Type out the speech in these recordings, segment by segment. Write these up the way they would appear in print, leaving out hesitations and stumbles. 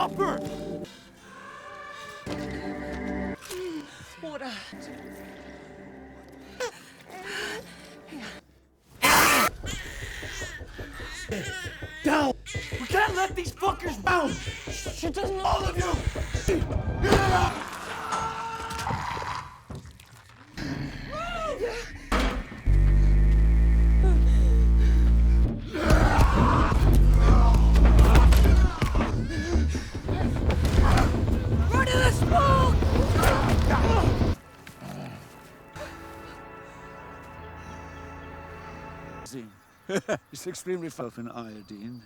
Hopper! Water. Down! We can't let these fuckers down! She doesn't know. All of you! Run to the smoke! It's extremely tough in iodine.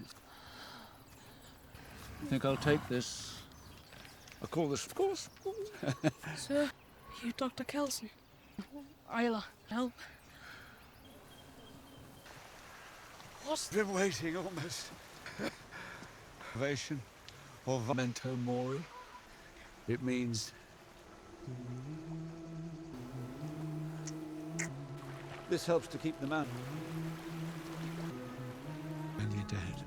I think I'll take this. I'll call this, of course. Sir, you Dr. Kelson. Isla, help. What's Been waiting almost. Ovation or memento mori. It means this helps to keep them out. And you're dead.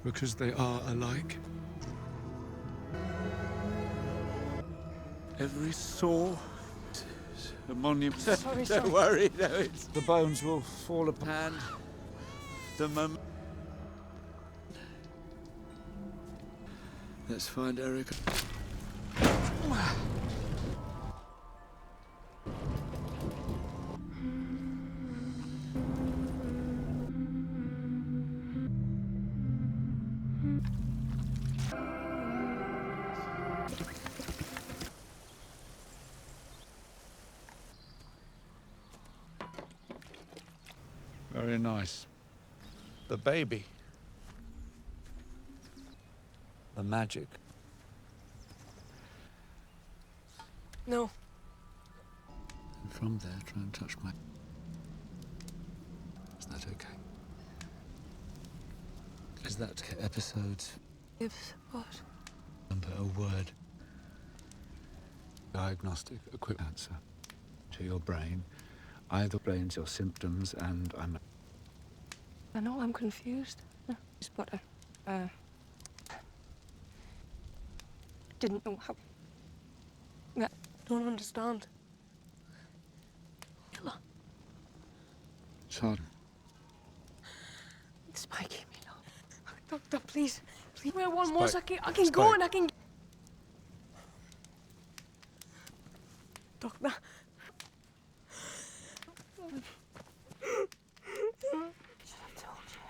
Because they are alike. Every saw is a monument. Sorry, Don't worry, no, it's the bones will fall apart. The moment. Let's find Eric. Very nice. The baby. The magic. No. And from there, try and touch my... Is that okay? Is that episodes? If what? Number a word. Diagnostic, a quick answer to your brain. Either brains your symptoms, and I know I'm confused. But didn't know how. I don't understand. Ella. Sorry. It's making me laugh. Doctor, please. Please. Where one more, I can Spike. go and I can. Doctor. Should have told you.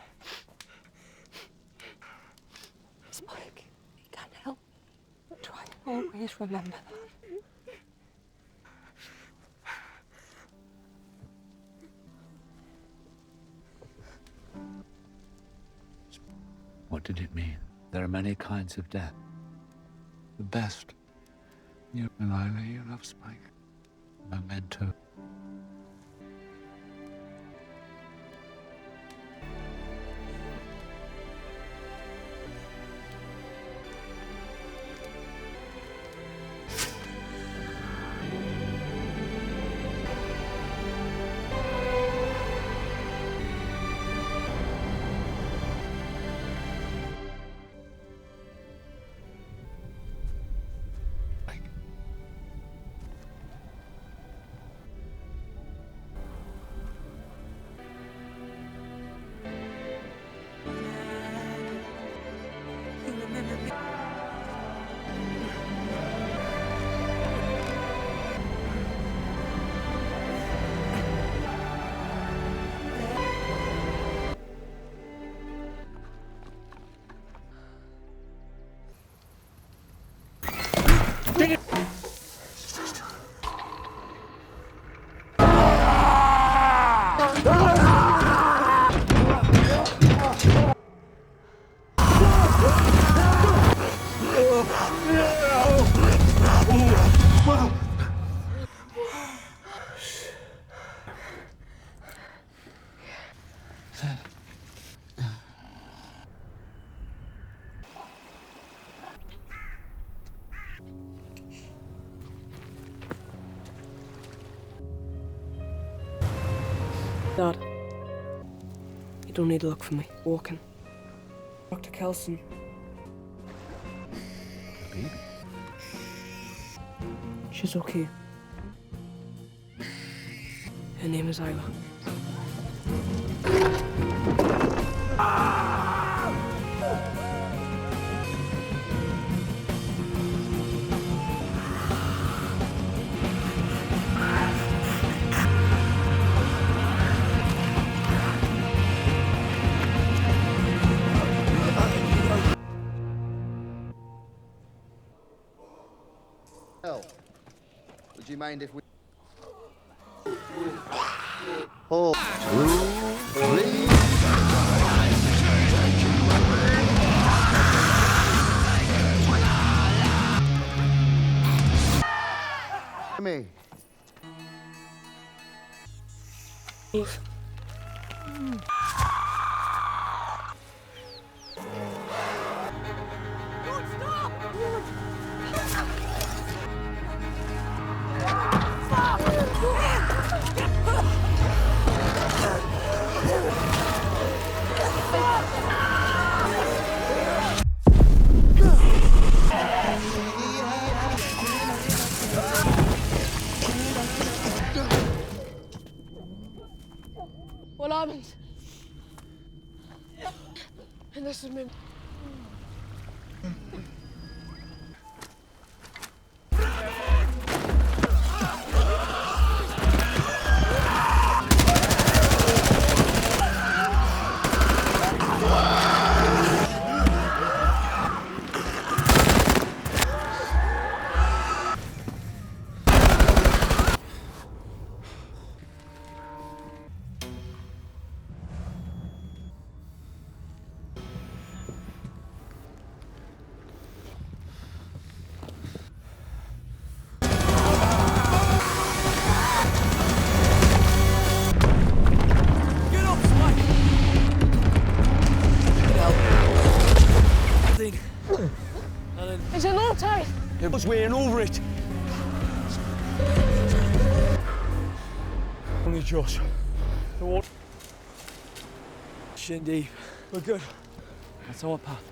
Spike, you can't help. Try and always remember that. What did it mean? There are many kinds of death. The best. You and Isla, you love Spike. Memento. Dad, you don't need to look for me. Walking. Dr. Kelson. baby. She's okay. Her name is Isla. Hell, would you mind if we... Oh, 2, 3... Me. Eve. What happened? And this is me. It's a low tide. It was weighing over it. Only Josh. The water. Shin deep. We're good. That's our path.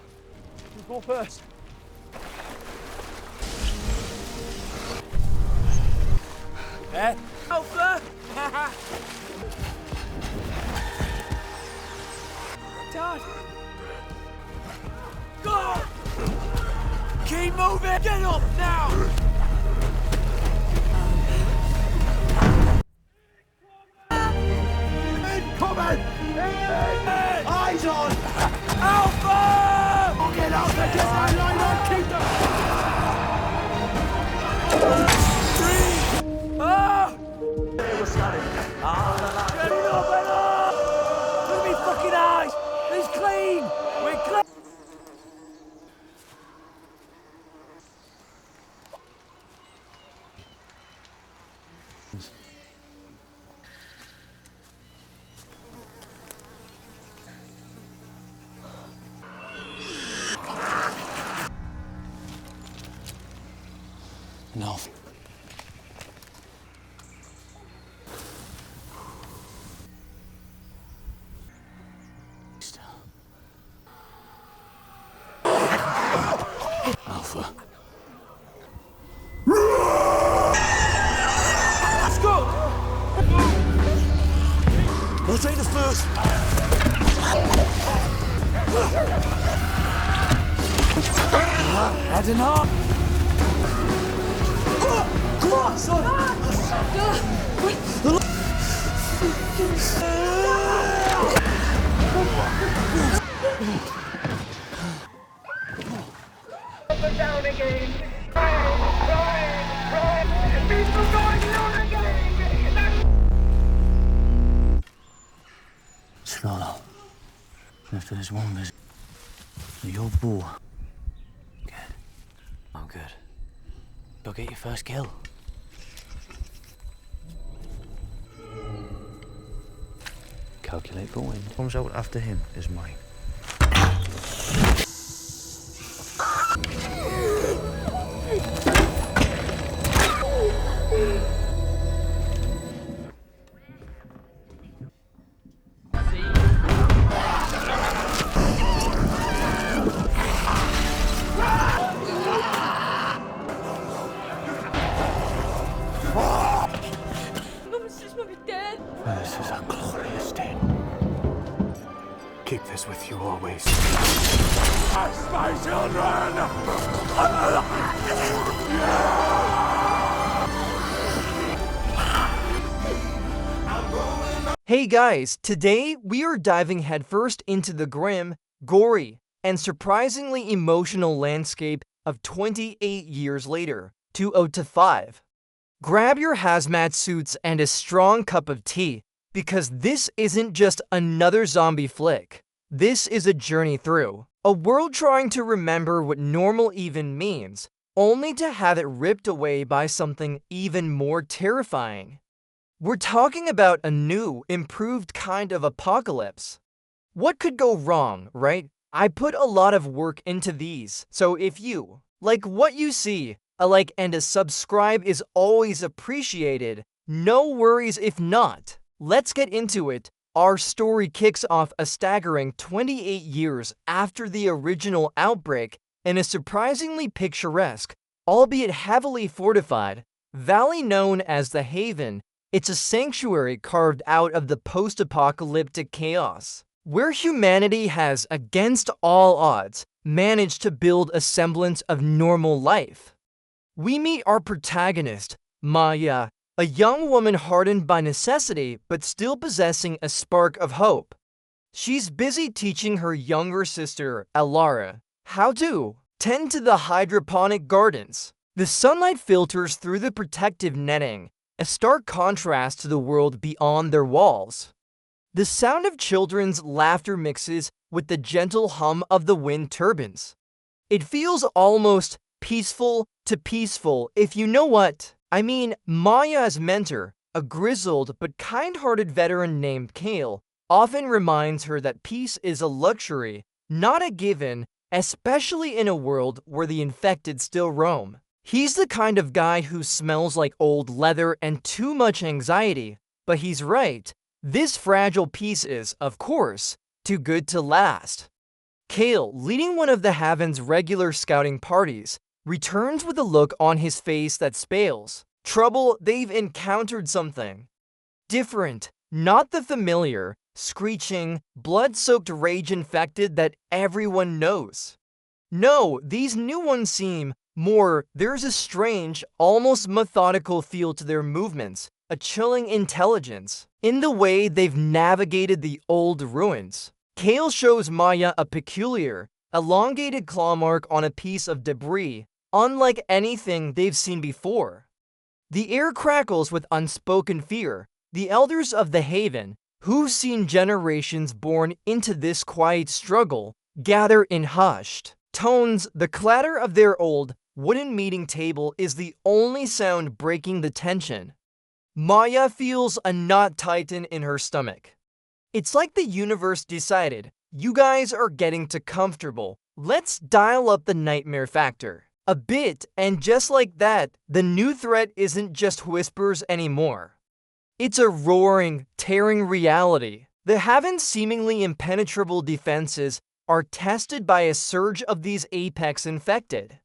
You go first. Eh? Alpha! Dad! Go! Keep moving! Get up now! Incoming! Eyes on! Alpha! Get out there! Get that line on! Keep them! Three! Ah! Get it up and up! Look at me fucking eyes! It's clean! We're clean! No. Alpha. Let's go! I'll take the first. Head and heart. Come on, son! Up and down again. Right. People going down again. Slow. After this one visit, you're poor. Good. I'm good. Go get your first kill. Calculate for wind. Comes out after him is mine. This is a glorious day. Keep this with you always. That's my children! Hey guys, today we are diving headfirst into the grim, gory, and surprisingly emotional landscape of 28 years later, 2005. Grab your hazmat suits and a strong cup of tea, because this isn't just another zombie flick. This is a journey through a world trying to remember what normal even means, only to have it ripped away by something even more terrifying. We're talking about a new, improved kind of apocalypse. What could go wrong, right? I put a lot of work into these, so if you like what you see, a like and a subscribe is always appreciated. No worries if not. Let's get into it. Our story kicks off a staggering 28 years after the original outbreak in a surprisingly picturesque, albeit heavily fortified, valley known as the Haven. It's a sanctuary carved out of the post-apocalyptic chaos, where humanity has, against all odds, managed to build a semblance of normal life. We meet our protagonist, Maya, a young woman hardened by necessity but still possessing a spark of hope. She's busy teaching her younger sister, Alara, how to tend to the hydroponic gardens. The sunlight filters through the protective netting, a stark contrast to the world beyond their walls. The sound of children's laughter mixes with the gentle hum of the wind turbines. It feels almost peaceful to peaceful, if you know what I mean. Maya's mentor, a grizzled but kind-hearted veteran named Kale, often reminds her that peace is a luxury, not a given, especially in a world where the infected still roam. He's the kind of guy who smells like old leather and too much anxiety, but he's right. This fragile peace is, of course, too good to last. Kale, leading one of the Haven's regular scouting parties, returns with a look on his face that spells trouble. They've encountered something different, not the familiar, screeching, blood-soaked rage infected that everyone knows. No, these new ones seem there's a strange, almost methodical feel to their movements, a chilling intelligence in the way they've navigated the old ruins. Kale shows Maya a peculiar, elongated claw mark on a piece of debris, unlike anything they've seen before. The air crackles with unspoken fear. The elders of the Haven, who've seen generations born into this quiet struggle, gather in hushed tones. The clatter of their old, wooden meeting table is the only sound breaking the tension. Maya feels a knot tighten in her stomach. It's like the universe decided, you guys are getting too comfortable. Let's dial up the nightmare factor a bit, and just like that, the new threat isn't just whispers anymore. It's a roaring, tearing reality. The Haven's seemingly impenetrable defenses are tested by a surge of these apex infected.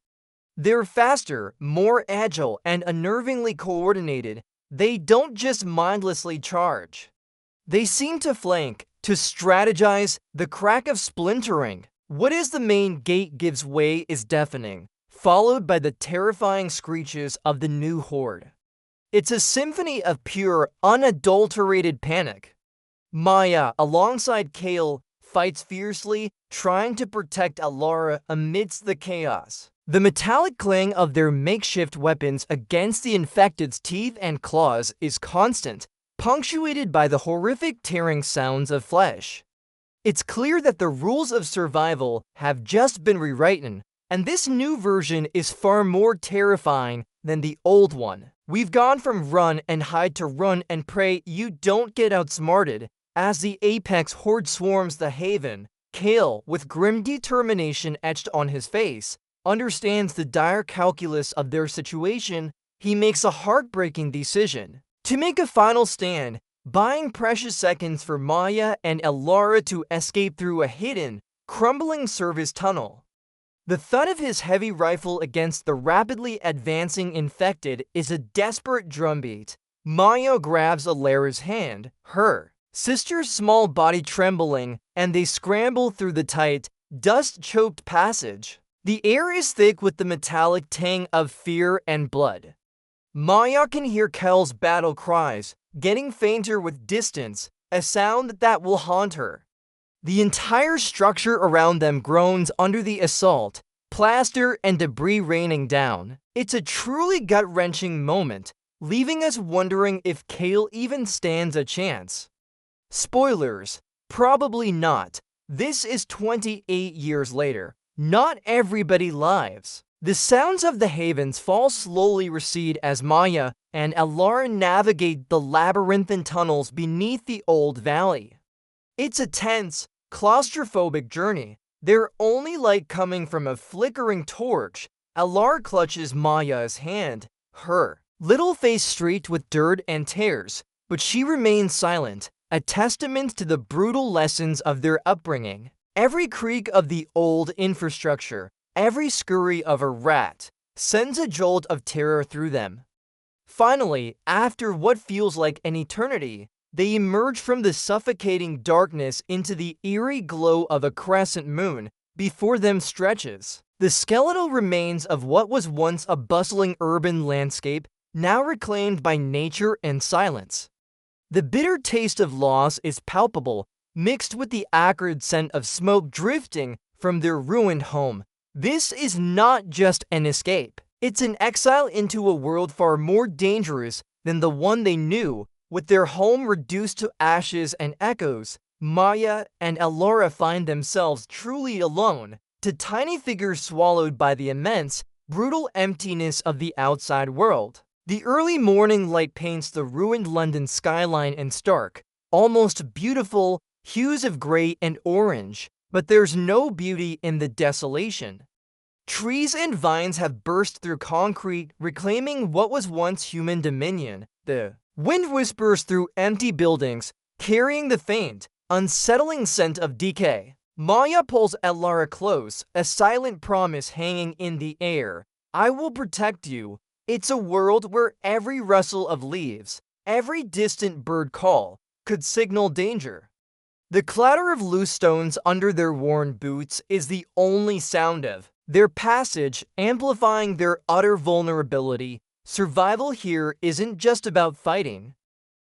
They're faster, more agile, and unnervingly coordinated. They don't just mindlessly charge. They seem to flank, to strategize. The crack of splintering. What is the main gate gives way is deafening, followed by the terrifying screeches of the new horde. It's a symphony of pure, unadulterated panic. Maya, alongside Kale, fights fiercely, trying to protect Alara amidst the chaos. The metallic clang of their makeshift weapons against the infected's teeth and claws is constant, punctuated by the horrific tearing sounds of flesh. It's clear that the rules of survival have just been rewritten, and this new version is far more terrifying than the old one. We've gone from run and hide to run and pray you don't get outsmarted. As the apex horde swarms the Haven, Kale, with grim determination etched on his face, understands the dire calculus of their situation. He makes a heartbreaking decision to make a final stand, buying precious seconds for Maya and Alara to escape through a hidden, crumbling service tunnel. The thud of his heavy rifle against the rapidly advancing infected is a desperate drumbeat, Maya grabs Alara's hand, her sister's small body trembling, and they scramble through the tight, dust-choked passage. The air is thick with the metallic tang of fear and blood. Maya can hear Kel's battle cries, getting fainter with distance, a sound that will haunt her. The entire structure around them groans under the assault, plaster and debris raining down. It's a truly gut-wrenching moment, leaving us wondering if Kale even stands a chance. Spoilers, probably not. This is 28 years later. Not everybody lives. The sounds of the havens fall slowly recede as Maya and Alara navigate the labyrinthine tunnels beneath the old valley. It's a tense, claustrophobic journey. Their only light coming from a flickering torch. Alara clutches Maya's hand, her little face streaked with dirt and tears, but she remains silent, a testament to the brutal lessons of their upbringing. Every creak of the old infrastructure, every scurry of a rat, sends a jolt of terror through them. Finally, after what feels like an eternity, they emerge from the suffocating darkness into the eerie glow of a crescent moon. Before them stretches the skeletal remains of what was once a bustling urban landscape, now reclaimed by nature and silence. The bitter taste of loss is palpable, mixed with the acrid scent of smoke drifting from their ruined home. This is not just an escape. It's an exile into a world far more dangerous than the one they knew. With their home reduced to ashes and echoes, Maya and Alara find themselves truly alone, to tiny figures swallowed by the immense, brutal emptiness of the outside world. The early morning light paints the ruined London skyline in stark, almost beautiful hues of gray and orange, but there's no beauty in the desolation. Trees and vines have burst through concrete, reclaiming what was once human dominion. The wind whispers through empty buildings, carrying the faint, unsettling scent of decay. Maya pulls Alara close, a silent promise hanging in the air. I will protect you. It's a world where every rustle of leaves, every distant bird call, could signal danger. The clatter of loose stones under their worn boots is the only sound of their passage, amplifying their utter vulnerability. Survival here isn't just about fighting.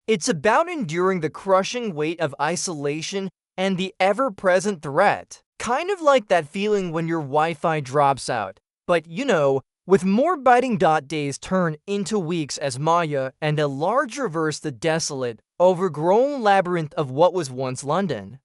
It's about enduring the crushing weight of isolation and the ever-present threat. Kind of like that feeling when your Wi-Fi drops out. But with more biting days turn into weeks as Maya and Alara traverse the desolate, overgrown labyrinth of what was once London.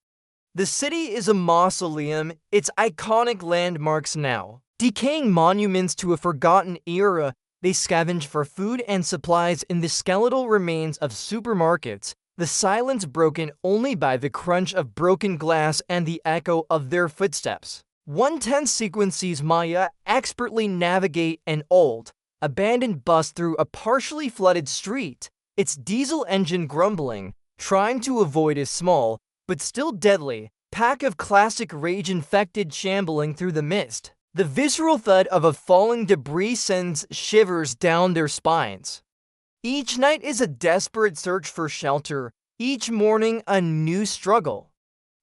The city is a mausoleum, its iconic landmarks now. Decaying monuments to a forgotten era, they scavenge for food and supplies in the skeletal remains of supermarkets, the silence broken only by the crunch of broken glass and the echo of their footsteps. One tense sequence sees Maya expertly navigate an old, abandoned bus through a partially flooded street, its diesel engine grumbling, trying to avoid a small, but still deadly, pack of classic rage-infected shambling through the mist. The visceral thud of a falling debris sends shivers down their spines. Each night is a desperate search for shelter, each morning a new struggle.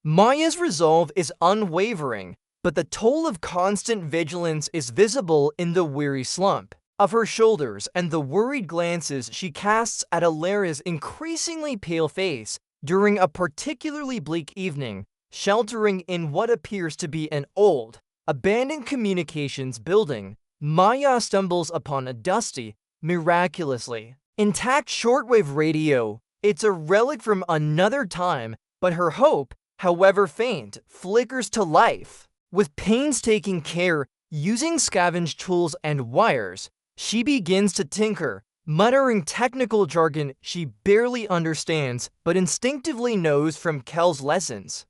Maya's resolve is unwavering, but the toll of constant vigilance is visible in the weary slump of her shoulders and the worried glances she casts at Alara's increasingly pale face during a particularly bleak evening, sheltering in what appears to be an old, abandoned communications building. Maya stumbles upon a dusty, miraculously intact shortwave radio. It's a relic from another time, but her hope, however faint, flickers to life. With painstaking care, using scavenged tools and wires, she begins to tinker, muttering technical jargon she barely understands but instinctively knows from Kel's lessons.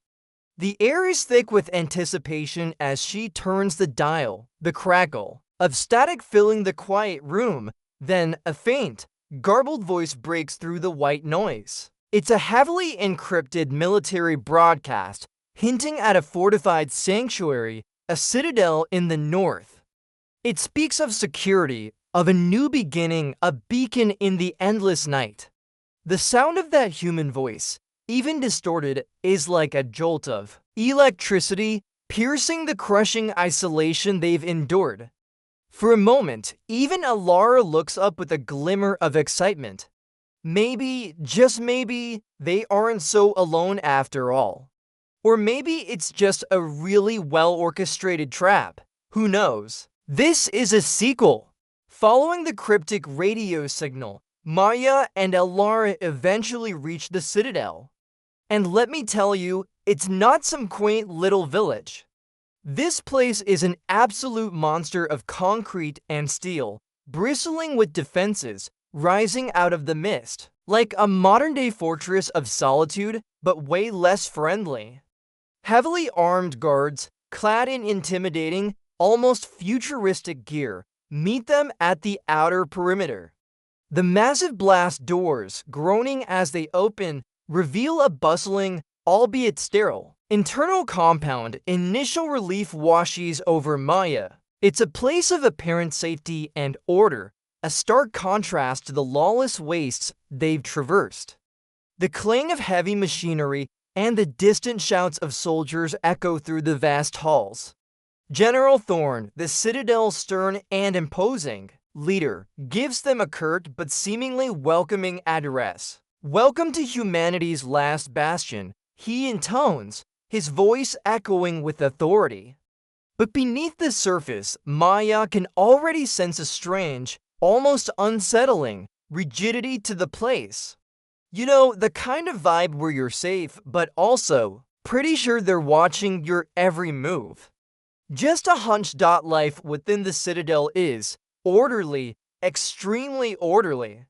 The air is thick with anticipation as she turns the dial, the crackle of static filling the quiet room. Then a faint, garbled voice breaks through the white noise. It's a heavily encrypted military broadcast, hinting at a fortified sanctuary, a citadel in the north. It speaks of security, of a new beginning, a beacon in the endless night. The sound of that human voice, even distorted, is like a jolt of electricity piercing the crushing isolation they've endured. For a moment, even Alara looks up with a glimmer of excitement. Maybe, just maybe, they aren't so alone after all. Or maybe it's just a really well-orchestrated trap. Who knows? This is a sequel. Following the cryptic radio signal, Maya and Alara eventually reach the Citadel. And let me tell you, it's not some quaint little village. This place is an absolute monster of concrete and steel, bristling with defenses rising out of the mist, like a modern-day fortress of solitude, but way less friendly. Heavily armed guards, clad in intimidating, almost futuristic gear, meet them at the outer perimeter. The massive blast doors, groaning as they open, reveal a bustling, albeit sterile, internal compound. Initial relief washes over Maya. It's a place of apparent safety and order, a stark contrast to the lawless wastes they've traversed. The clang of heavy machinery and the distant shouts of soldiers echo through the vast halls. General Thorn, the Citadel's stern and imposing leader, gives them a curt but seemingly welcoming address. "Welcome to humanity's last bastion," he intones, his voice echoing with authority. But beneath the surface, Maya can already sense a strange, almost unsettling, rigidity to the place. You know, the kind of vibe where you're safe, but also pretty sure they're watching your every move. Just a hunch. Life within the Citadel is orderly, extremely orderly.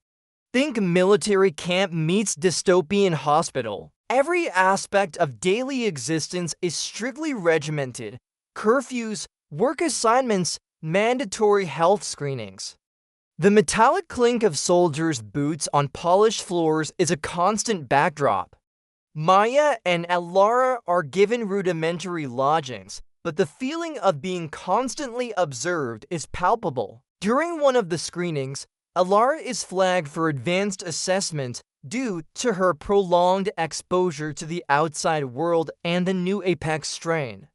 Think military camp meets dystopian hospital. Every aspect of daily existence is strictly regimented. Curfews, work assignments, mandatory health screenings. The metallic clink of soldiers' boots on polished floors is a constant backdrop. Maya and Alara are given rudimentary lodgings, but the feeling of being constantly observed is palpable. During one of the screenings, Alara is flagged for advanced assessment due to her prolonged exposure to the outside world and the new Apex strain.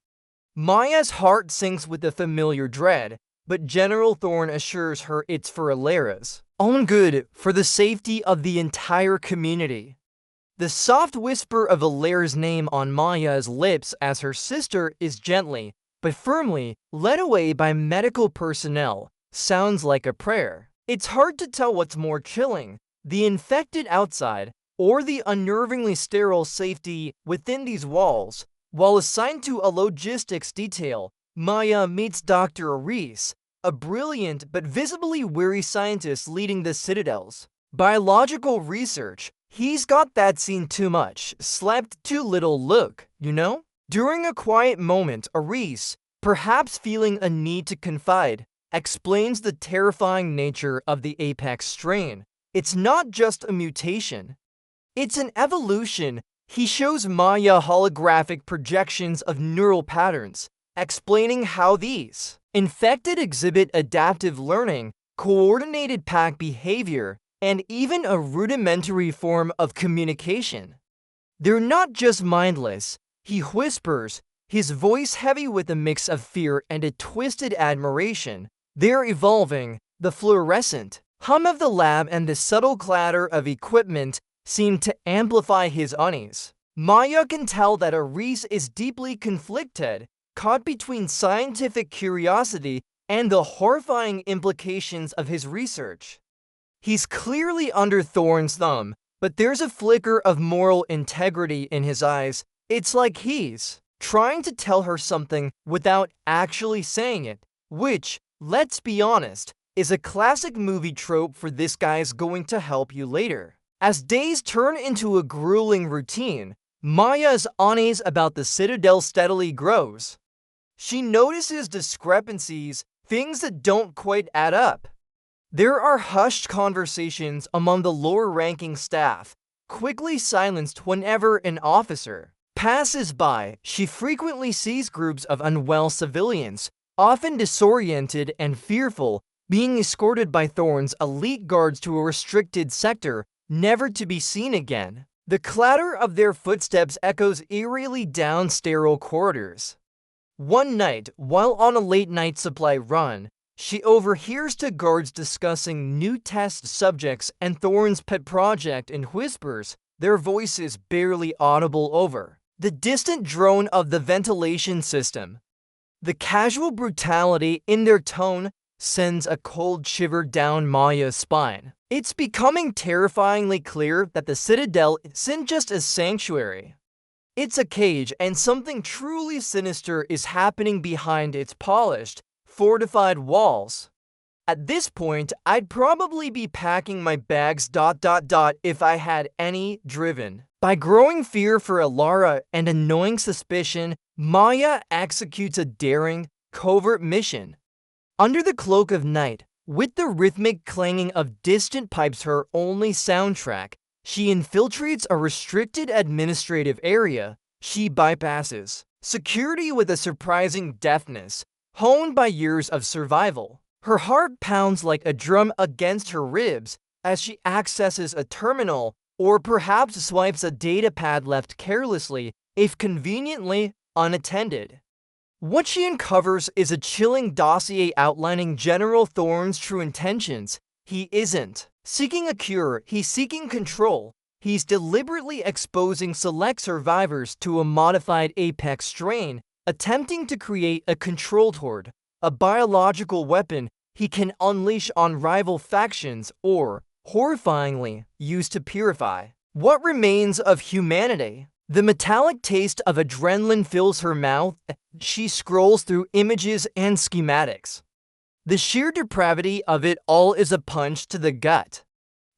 Maya's heart sinks with a familiar dread, but General Thorn assures her it's for Alara's own good, for the safety of the entire community. The soft whisper of Alara's name on Maya's lips as her sister is gently, but firmly, led away by medical personnel sounds like a prayer. It's hard to tell what's more chilling, the infected outside, or the unnervingly sterile safety within these walls. While assigned to a logistics detail, Maya meets Dr. Reese, a brilliant but visibly weary scientist leading the Citadel's biological research. He's got that seen too much, slept too little look, you know? During a quiet moment, Reese, perhaps feeling a need to confide, explains the terrifying nature of the Apex strain. It's not just a mutation. It's an evolution. He shows Maya holographic projections of neural patterns, explaining how these infected exhibit adaptive learning, coordinated pack behavior, and even a rudimentary form of communication. They're not just mindless, he whispers, his voice heavy with a mix of fear and a twisted admiration. They're evolving. The fluorescent hum of the lab and the subtle clatter of equipment seem to amplify his unease. Maya can tell that Reese is deeply conflicted, caught between scientific curiosity and the horrifying implications of his research. He's clearly under Thorn's thumb, but there's a flicker of moral integrity in his eyes. It's like he's trying to tell her something without actually saying it, which, let's be honest, is a classic movie trope for "this guy's going to help you later." As days turn into a grueling routine, Maya's unease about the Citadel steadily grows. She notices discrepancies, things that don't quite add up. There are hushed conversations among the lower-ranking staff, quickly silenced whenever an officer passes by. She frequently sees groups of unwell civilians, often disoriented and fearful, being escorted by Thorne's elite guards to a restricted sector, never to be seen again. The clatter of their footsteps echoes eerily down sterile corridors. One night, while on a late-night supply run, she overhears two guards discussing new test subjects and Thorne's pet project in whispers, their voices barely audible over the distant drone of the ventilation system. The casual brutality in their tone sends a cold shiver down Maya's spine. It's becoming terrifyingly clear that the Citadel isn't just a sanctuary. It's a cage, and something truly sinister is happening behind its polished, fortified walls. At this point, I'd probably be packing my bags ... if I had any driven. By growing fear for Alara and annoying suspicion, Maya executes a daring, covert mission. Under the cloak of night, with the rhythmic clanging of distant pipes her only soundtrack, she infiltrates a restricted administrative area she bypasses. Security with a surprising deftness, honed by years of survival. Her heart pounds like a drum against her ribs as she accesses a terminal or perhaps swipes a datapad left carelessly, if conveniently unattended. What she uncovers is a chilling dossier outlining General Thorne's true intentions. He isn't seeking a cure, he's seeking control. He's deliberately exposing select survivors to a modified apex strain, attempting to create a control horde, a biological weapon he can unleash on rival factions or, horrifyingly, use to purify what remains of humanity. The metallic taste of adrenaline fills her mouth. She scrolls through images and schematics. The sheer depravity of it all is a punch to the gut.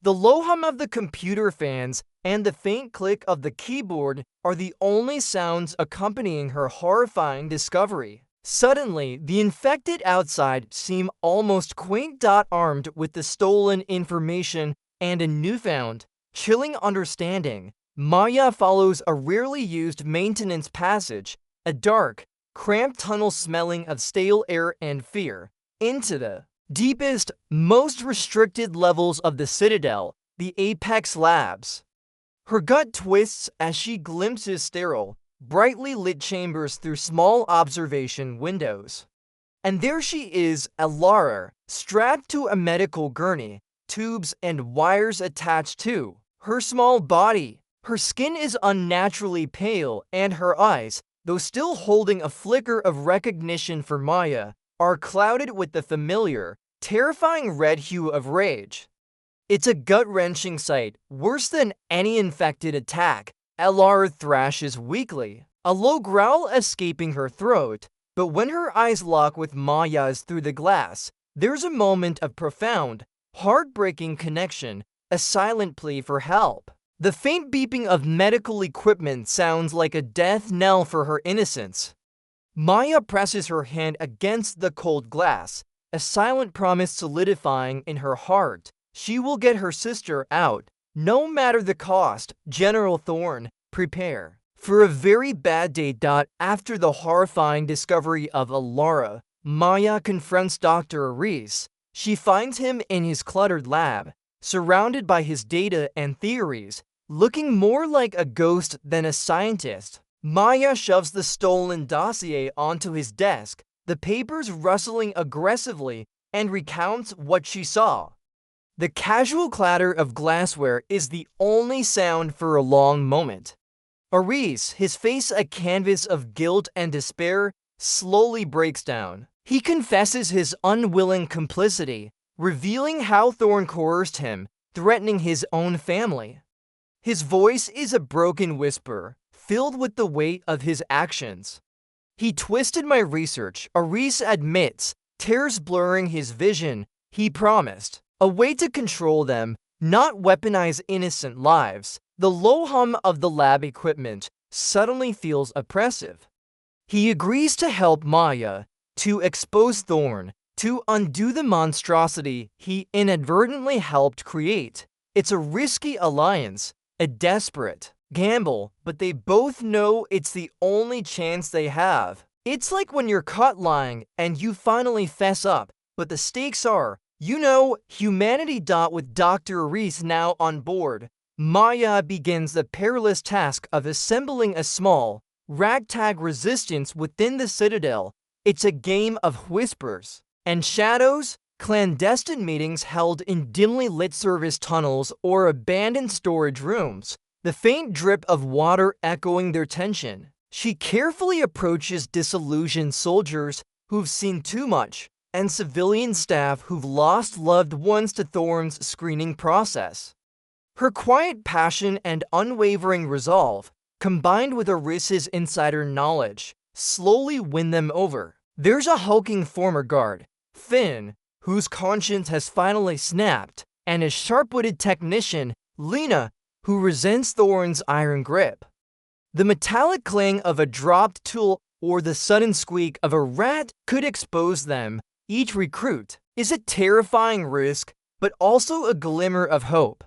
The low hum of the computer fans and the faint click of the keyboard are the only sounds accompanying her horrifying discovery. Suddenly, the infected outside seem almost quaint. Armed with the stolen information and a newfound, chilling understanding, Maya follows a rarely used maintenance passage, a dark, cramped tunnel smelling of stale air and fear, into the deepest, most restricted levels of the Citadel, the Apex Labs. Her gut twists as she glimpses sterile, brightly lit chambers through small observation windows. And there she is, Alara, strapped to a medical gurney, tubes and wires attached to her small body. Her skin is unnaturally pale, and her eyes, though still holding a flicker of recognition for Maya, are clouded with the familiar, terrifying red hue of rage. It's a gut-wrenching sight, worse than any infected attack. Alara thrashes weakly, a low growl escaping her throat, but when her eyes lock with Maya's through the glass, there's a moment of profound, heartbreaking connection, a silent plea for help. The faint beeping of medical equipment sounds like a death knell for her innocence. Maya presses her hand against the cold glass, a silent promise solidifying in her heart. She will get her sister out, no matter the cost. General Thorne, prepare for a very bad day. After the horrifying discovery of Alara, Maya confronts Dr. Reese. She finds him in his cluttered lab, surrounded by his data and theories, looking more like a ghost than a scientist. Maya shoves the stolen dossier onto his desk, the papers rustling aggressively, and recounts what she saw. The casual clatter of glassware is the only sound for a long moment. Aris, his face a canvas of guilt and despair, slowly breaks down. He confesses his unwilling complicity, revealing how Thorne coerced him, threatening his own family. His voice is a broken whisper, filled with the weight of his actions. He twisted my research, Aris admits, tears blurring his vision. He promised a way to control them, not weaponize innocent lives. The low hum of the lab equipment suddenly feels oppressive. He agrees to help Maya, to expose Thorne, to undo the monstrosity he inadvertently helped create. It's a risky alliance, a desperate gamble, but they both know it's the only chance they have. It's like when you're caught lying and you finally fess up, but the stakes are You know, humanity. With Dr. Reese now on board, Maya begins the perilous task of assembling a small, ragtag resistance within the Citadel. It's a game of whispers and shadows, clandestine meetings held in dimly lit service tunnels or abandoned storage rooms, the faint drip of water echoing their tension. She carefully approaches disillusioned soldiers who've seen too much, and civilian staff who've lost loved ones to Thorne's screening process. Her quiet passion and unwavering resolve, combined with Orissa's insider knowledge, slowly win them over. There's a hulking former guard, Finn, whose conscience has finally snapped, and a sharp-witted technician, Lena, who resents Thorne's iron grip. The metallic clang of a dropped tool or the sudden squeak of a rat could expose them. Each recruit is a terrifying risk, but also a glimmer of hope.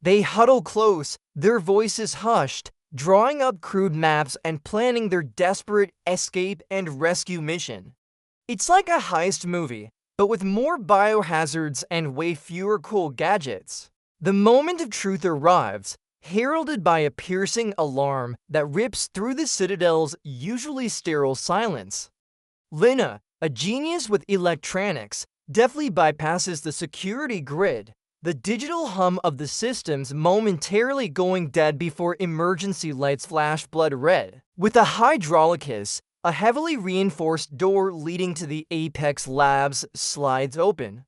They huddle close, their voices hushed, drawing up crude maps and planning their desperate escape and rescue mission. It's like a heist movie, but with more biohazards and way fewer cool gadgets. The moment of truth arrives, heralded by a piercing alarm that rips through the Citadel's usually sterile silence. Lena, a genius with electronics, deftly bypasses the security grid, the digital hum of the systems momentarily going dead before emergency lights flash blood red. With a hydraulicus, a heavily reinforced door leading to the Apex labs slides open.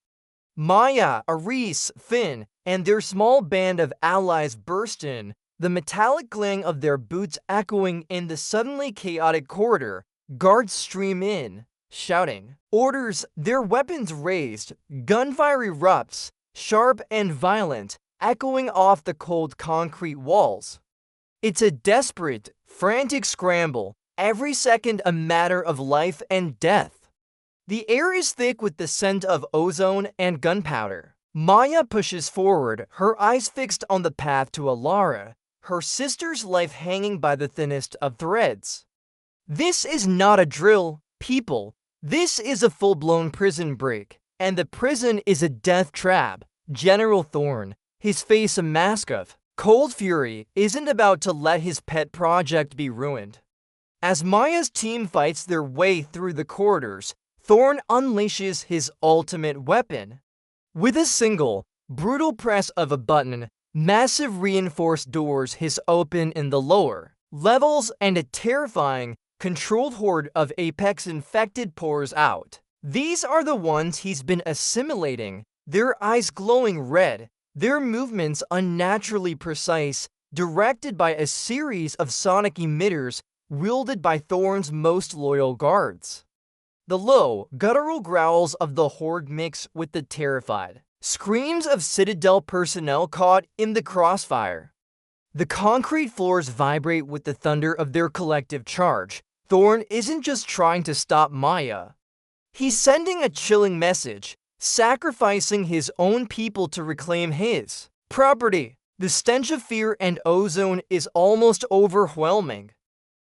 Maya, Aris, Finn, and their small band of allies burst in, the metallic clang of their boots echoing in the suddenly chaotic corridor. Guards stream in, shouting orders, their weapons raised. Gunfire erupts, sharp and violent, echoing off the cold concrete walls. It's a desperate, frantic scramble, every second a matter of life and death. The air is thick with the scent of ozone and gunpowder. Maya pushes forward, her eyes fixed on the path to Alara, her sister's life hanging by the thinnest of threads. This is not a drill, people. This is a full-blown prison break, and the prison is a death trap. General Thorne, his face a mask of cold fury, isn't about to let his pet project be ruined. As Maya's team fights their way through the corridors, Thorne unleashes his ultimate weapon. With a single, brutal press of a button, massive reinforced doors hiss open in the lower levels and a terrifying, controlled horde of Apex-infected pours out. These are the ones he's been assimilating, their eyes glowing red, their movements unnaturally precise, directed by a series of sonic emitters wielded by Thorne's most loyal guards. The low, guttural growls of the horde mix with the terrified screams of Citadel personnel caught in the crossfire. The concrete floors vibrate with the thunder of their collective charge. Thorne isn't just trying to stop Maya. He's sending a chilling message, sacrificing his own people to reclaim his property. The stench of fear and ozone is almost overwhelming.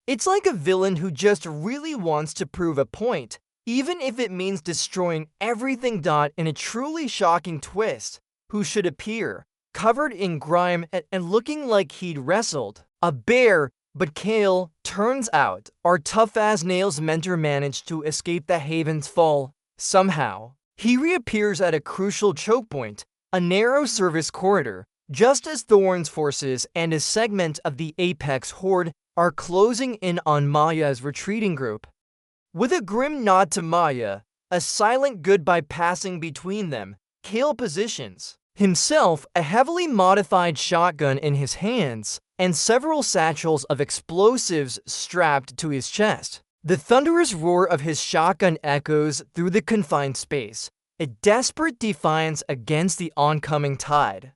It's like a villain who just really wants to prove a point, even if it means destroying everything. In a truly shocking twist, who should appear, covered in grime and looking like he'd wrestled a bear, but Kale, turns out, our tough-as-nails mentor managed to escape the Haven's fall, somehow. He reappears at a crucial choke point, a narrow service corridor, just as Thorne's forces and a segment of the Apex horde are closing in on Maya's retreating group. With a grim nod to Maya, a silent goodbye passing between them, Kale positions himself, a heavily modified shotgun in his hands, and several satchels of explosives strapped to his chest. The thunderous roar of his shotgun echoes through the confined space, a desperate defiance against the oncoming tide.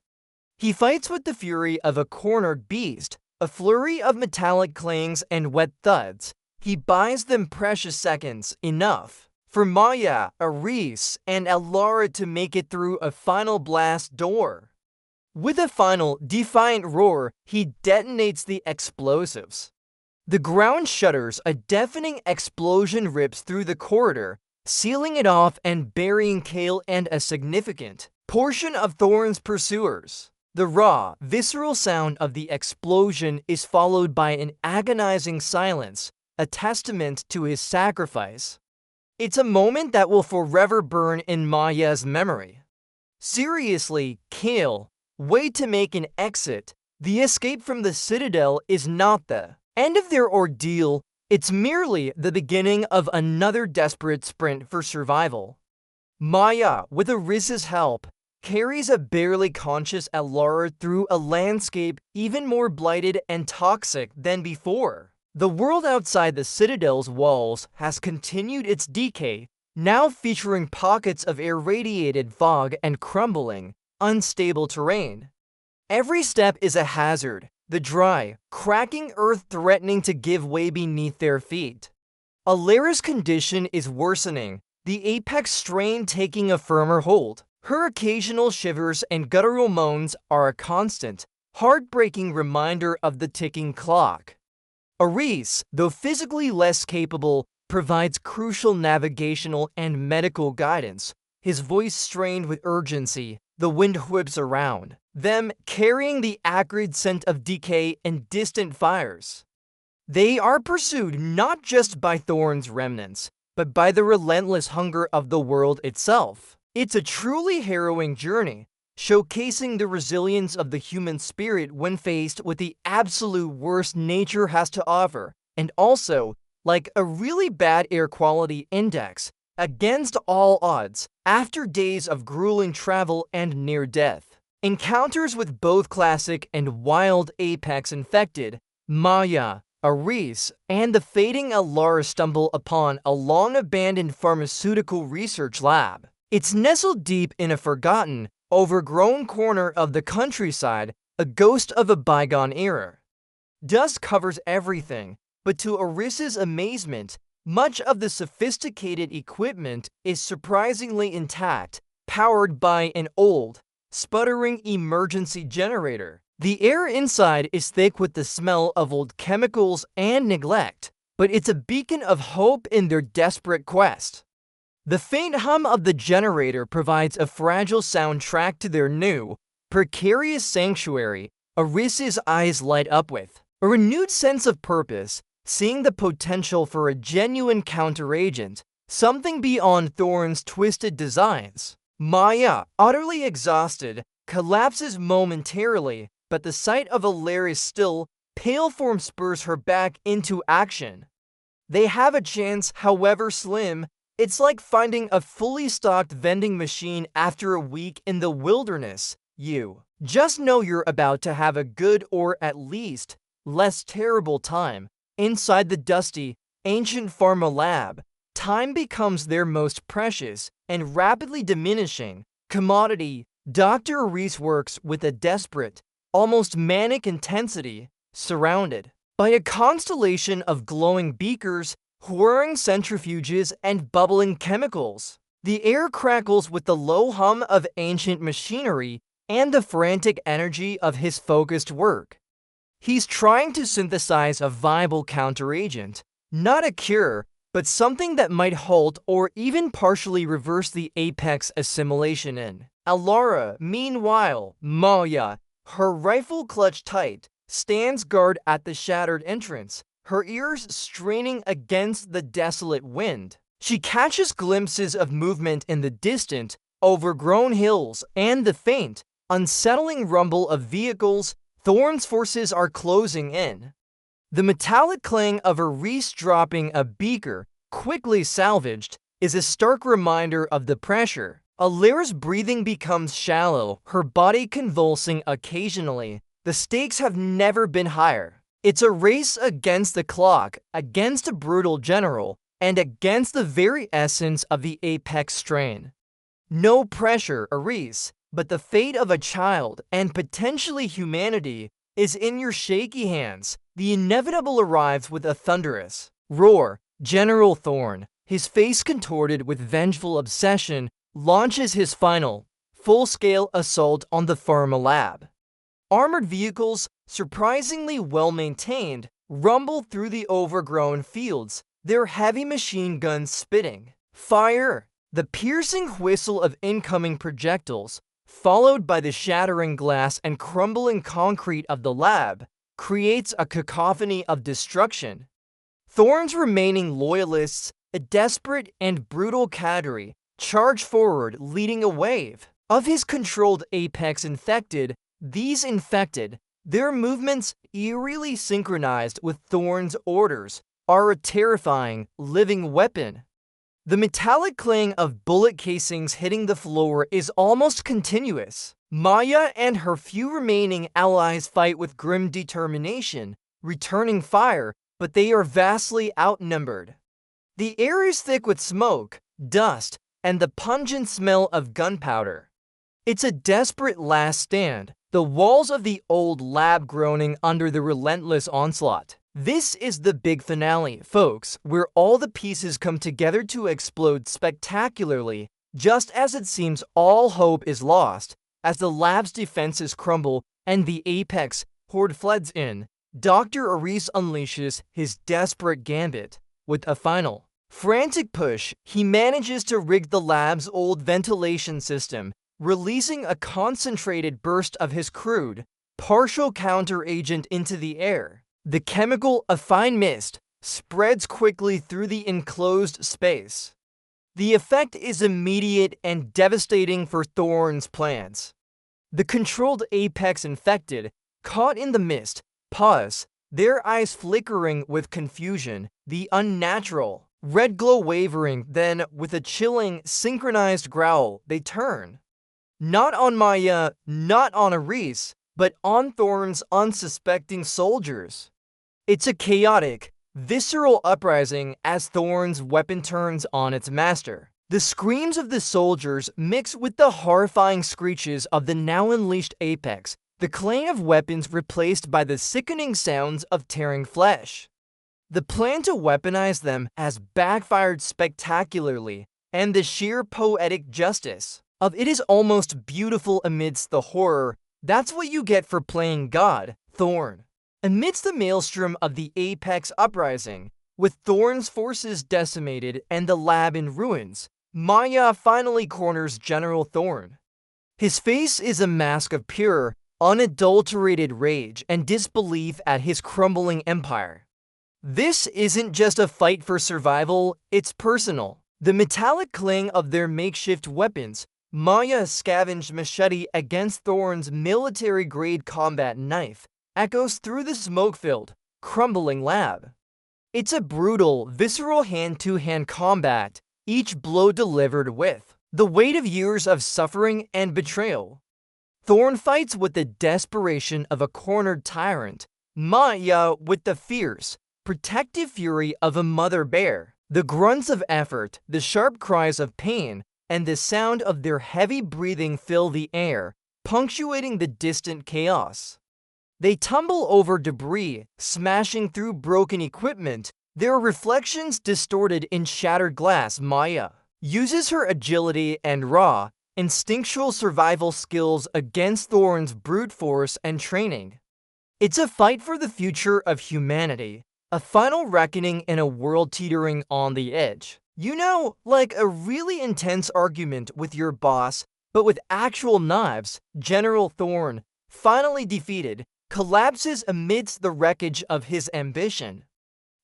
He fights with the fury of a cornered beast, a flurry of metallic clangs and wet thuds. He buys them precious seconds, enough for Maya, Aris, and Alara to make it through a final blast door. With a final, defiant roar, he detonates the explosives. The ground shudders, a deafening explosion rips through the corridor, sealing it off and burying Kale and a significant portion of Thorne's pursuers. The raw, visceral sound of the explosion is followed by an agonizing silence, a testament to his sacrifice. It's a moment that will forever burn in Maya's memory. Seriously, Kale, way to make an exit. The escape from the Citadel is not the end of their ordeal, it's merely the beginning of another desperate sprint for survival. Maya, with Aris's help, carries a barely conscious Alara through a landscape even more blighted and toxic than before. The world outside the Citadel's walls has continued its decay, now featuring pockets of irradiated fog and crumbling, unstable terrain. Every step is a hazard, the dry, cracking earth threatening to give way beneath their feet. Alara's condition is worsening, the apex strain taking a firmer hold. Her occasional shivers and guttural moans are a constant, heartbreaking reminder of the ticking clock. Aris, though physically less capable, provides crucial navigational and medical guidance, his voice strained with urgency. The wind whips around them, carrying the acrid scent of decay and distant fires. They are pursued not just by Thorne's remnants, but by the relentless hunger of the world itself. It's a truly harrowing journey, showcasing the resilience of the human spirit when faced with the absolute worst nature has to offer, and also, like a really bad air quality index, against all odds, after days of grueling travel and near death. Encounters with both classic and wild apex infected, Maya, Aris, and the fading Alara stumble upon a long-abandoned pharmaceutical research lab. It's nestled deep in a forgotten, overgrown corner of the countryside, a ghost of a bygone era. Dust covers everything, but to Aris's amazement, much of the sophisticated equipment is surprisingly intact, powered by an old, sputtering emergency generator. The air inside is thick with the smell of old chemicals and neglect, but it's a beacon of hope in their desperate quest. The faint hum of the generator provides a fragile soundtrack to their new, precarious sanctuary. Aris's eyes light up with a renewed sense of purpose, seeing the potential for a genuine counteragent, something beyond Thorne's twisted designs. Maya, utterly exhausted, collapses momentarily, but the sight of Alara's still, pale form spurs her back into action. They have a chance, however slim. It's like finding a fully stocked vending machine after a week in the wilderness. You just know you're about to have a good or at least less terrible time. Inside the dusty, ancient pharma lab, time becomes their most precious and rapidly diminishing commodity. Dr. Aris works with a desperate, almost manic intensity, surrounded by a constellation of glowing beakers, whirring centrifuges, and bubbling chemicals. The air crackles with the low hum of ancient machinery and the frantic energy of his focused work. He's trying to synthesize a viable counteragent, not a cure, but something that might halt or even partially reverse the apex assimilation in. Alara, meanwhile, Maya, her rifle clutched tight, stands guard at the shattered entrance, her ears straining against the desolate wind. She catches glimpses of movement in the distant, overgrown hills and the faint, unsettling rumble of vehicles. Thorne's forces are closing in. The metallic clang of Aris dropping a beaker, quickly salvaged, is a stark reminder of the pressure. Alara's breathing becomes shallow, her body convulsing occasionally. The stakes have never been higher. It's a race against the clock, against a brutal general, and against the very essence of the apex strain. No pressure, Aris, but the fate of a child, and potentially humanity, is in your shaky hands. The inevitable arrives with a thunderous roar. General Thorne, his face contorted with vengeful obsession, launches his final, full-scale assault on the pharma lab. Armored vehicles, surprisingly well-maintained, rumble through the overgrown fields, their heavy machine guns spitting Fire! The piercing whistle of incoming projectiles, followed by the shattering glass and crumbling concrete of the lab, creates a cacophony of destruction. Thorne's remaining loyalists, a desperate and brutal cadre, charge forward, leading a wave. Of his controlled apex infected, these infected, their movements eerily synchronized with Thorne's orders, are a terrifying, living weapon. The metallic clang of bullet casings hitting the floor is almost continuous. Maya and her few remaining allies fight with grim determination, returning fire, but they are vastly outnumbered. The air is thick with smoke, dust, and the pungent smell of gunpowder. It's a desperate last stand, the walls of the old lab groaning under the relentless onslaught. This is the big finale, folks, where all the pieces come together to explode spectacularly, just as it seems all hope is lost. As the lab's defenses crumble and the apex horde floods in, Dr. Aris unleashes his desperate gambit. With a final, frantic push, he manages to rig the lab's old ventilation system, releasing a concentrated burst of his crude, partial counteragent into the air. The chemical, a fine mist, spreads quickly through the enclosed space. The effect is immediate and devastating for Thorne's plans. The controlled apex infected, caught in the mist, pause, their eyes flickering with confusion, the unnatural red glow wavering, then, with a chilling, synchronized growl, they turn. Not on Maya, not on Aris, but on Thorne's unsuspecting soldiers. It's a chaotic, visceral uprising as Thorne's weapon turns on its master. The screams of the soldiers mix with the horrifying screeches of the now unleashed apex, the clang of weapons replaced by the sickening sounds of tearing flesh. The plan to weaponize them has backfired spectacularly, and the sheer poetic justice of it is almost beautiful amidst the horror. That's what you get for playing God, Thorne. Amidst the maelstrom of the apex uprising, with Thorne's forces decimated and the lab in ruins, Maya finally corners General Thorne. His face is a mask of pure, unadulterated rage and disbelief at his crumbling empire. This isn't just a fight for survival, it's personal. The metallic clang of their makeshift weapons, Maya's scavenged machete against Thorne's military-grade combat knife, echoes through the smoke-filled, crumbling lab. It's a brutal, visceral hand-to-hand combat, each blow delivered with the weight of years of suffering and betrayal. Thorne fights with the desperation of a cornered tyrant, Maya with the fierce, protective fury of a mother bear. The grunts of effort, the sharp cries of pain, and the sound of their heavy breathing fill the air, punctuating the distant chaos. They tumble over debris, smashing through broken equipment, their reflections distorted in shattered glass. Maya uses her agility and raw, instinctual survival skills against Thorne's brute force and training. It's a fight for the future of humanity, a final reckoning in a world teetering on the edge. You know, like a really intense argument with your boss, but with actual knives. General Thorne, finally defeated, collapses amidst the wreckage of his ambition.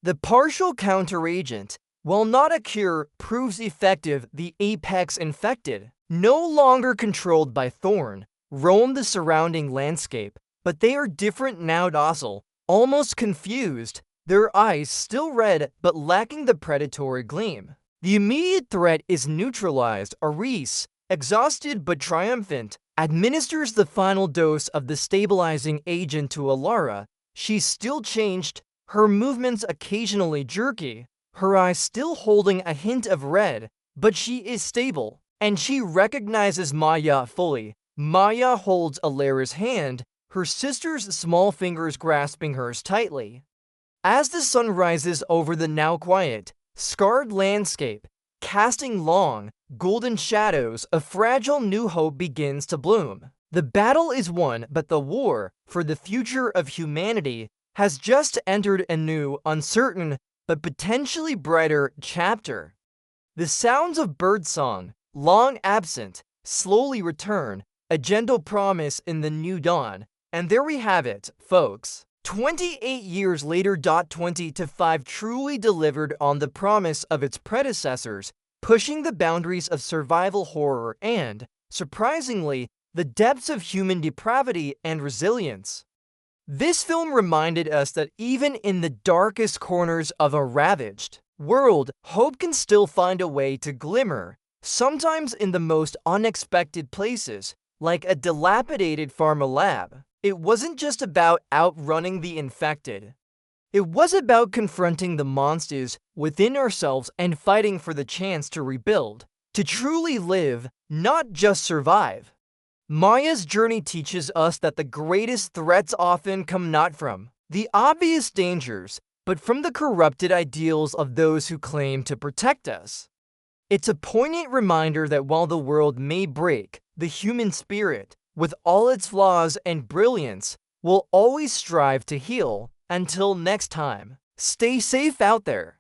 The partial counteragent, while not a cure, proves effective. The apex infected, no longer controlled by Thorne, roam the surrounding landscape, but they are different now, docile, almost confused, their eyes still red but lacking the predatory gleam. The immediate threat is neutralized. Aris, exhausted but triumphant, administers the final dose of the stabilizing agent to Alara. She's still changed, her movements occasionally jerky, her eyes still holding a hint of red, but she is stable, and she recognizes Maya fully. Maya holds Alara's hand, her sister's small fingers grasping hers tightly. As the sun rises over the now quiet, scarred landscape, casting long, golden shadows, a fragile new hope begins to bloom. The battle is won, but the war for the future of humanity has just entered a new, uncertain, but potentially brighter chapter. The sounds of birdsong, long absent, slowly return, a gentle promise in the new dawn. And there we have it, folks. 28 years later, 20 to 5 truly delivered on the promise of its predecessors, pushing the boundaries of survival horror and, surprisingly, the depths of human depravity and resilience. This film reminded us that even in the darkest corners of a ravaged world, hope can still find a way to glimmer, sometimes in the most unexpected places, like a dilapidated pharma lab. It wasn't just about outrunning the infected. It was about confronting the monsters within ourselves and fighting for the chance to rebuild, to truly live, not just survive. Maya's journey teaches us that the greatest threats often come not from the obvious dangers, but from the corrupted ideals of those who claim to protect us. It's a poignant reminder that while the world may break, the human spirit, with all its flaws and brilliance, will always strive to heal. Until next time, stay safe out there.